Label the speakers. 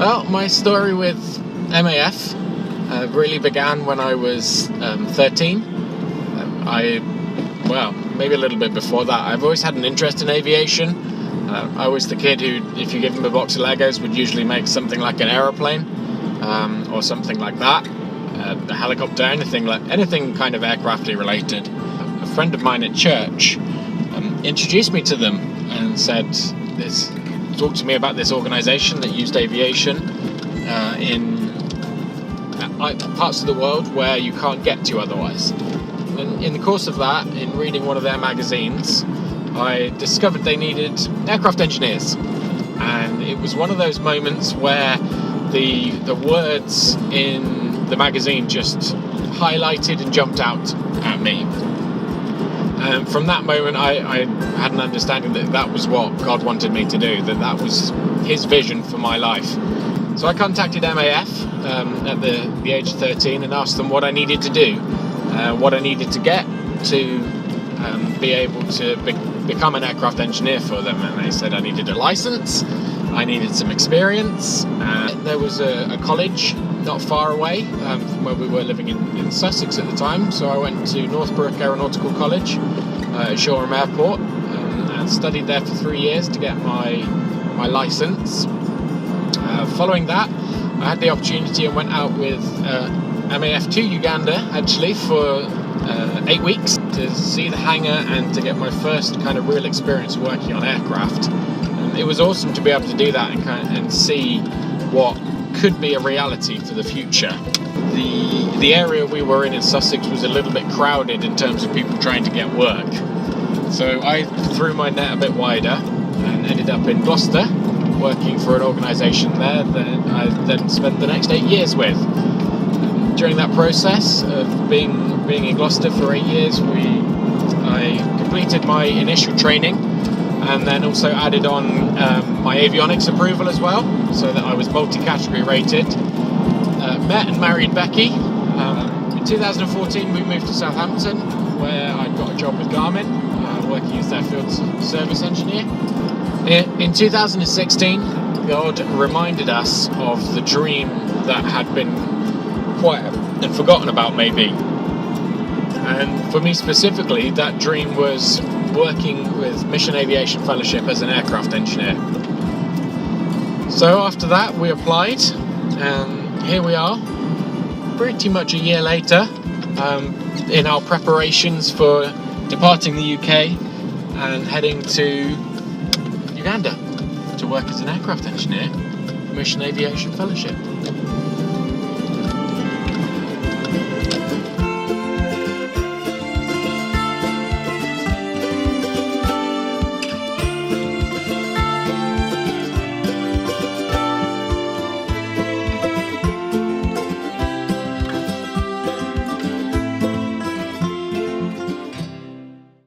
Speaker 1: Well, my story with MAF really began when I was 13. Maybe a little bit before that. I've always had an interest in aviation. I was the kid who, if you give him a box of Legos, would usually make something like an aeroplane or something like that, a helicopter, anything kind of aircrafty related. A friend of mine at church introduced me to them and said, talked to me about this organisation that used aviation in parts of the world where you can't get to otherwise. And in the course of that, in reading one of their magazines, I discovered they needed aircraft engineers. And it was one of those moments where the words in the magazine just highlighted and jumped out at me. And from that moment, I had an understanding that was what God wanted me to do, that was His vision for my life. So I contacted MAF at the age of 13 and asked them what I needed to do, what I needed to get to be able to become an aircraft engineer for them. And they said I needed a license, I needed some experience. There was a college not far away from where we were living in Sussex at the time, so I went to Northbrook Aeronautical College at Shoreham Airport and studied there for 3 years to get my license. Following that, I had the opportunity and went out with MAF to Uganda actually for 8 weeks to see the hangar and to get my first kind of real experience working on aircraft. And it was awesome to be able to do that and see what could be a reality for the future. The area we were in Sussex was a little bit crowded in terms of people trying to get work. So I threw my net a bit wider and ended up in Gloucester, working for an organisation there that I then spent the next 8 years with. During that process of being in Gloucester for 8 years, I completed my initial training and then also added on my avionics approval as well, so that I was multi-category rated. Met and married Becky. In 2014 we moved to Southampton, where I got a job with Garmin, working as their field service engineer. In 2016, God reminded us of the dream that had been quiet and forgotten about maybe. And for me specifically, that dream was working with Mission Aviation Fellowship as an aircraft engineer. So after that we applied, and here we are, pretty much a year later, in our preparations for departing the UK and heading to Uganda to work as an aircraft engineer, Mission Aviation Fellowship.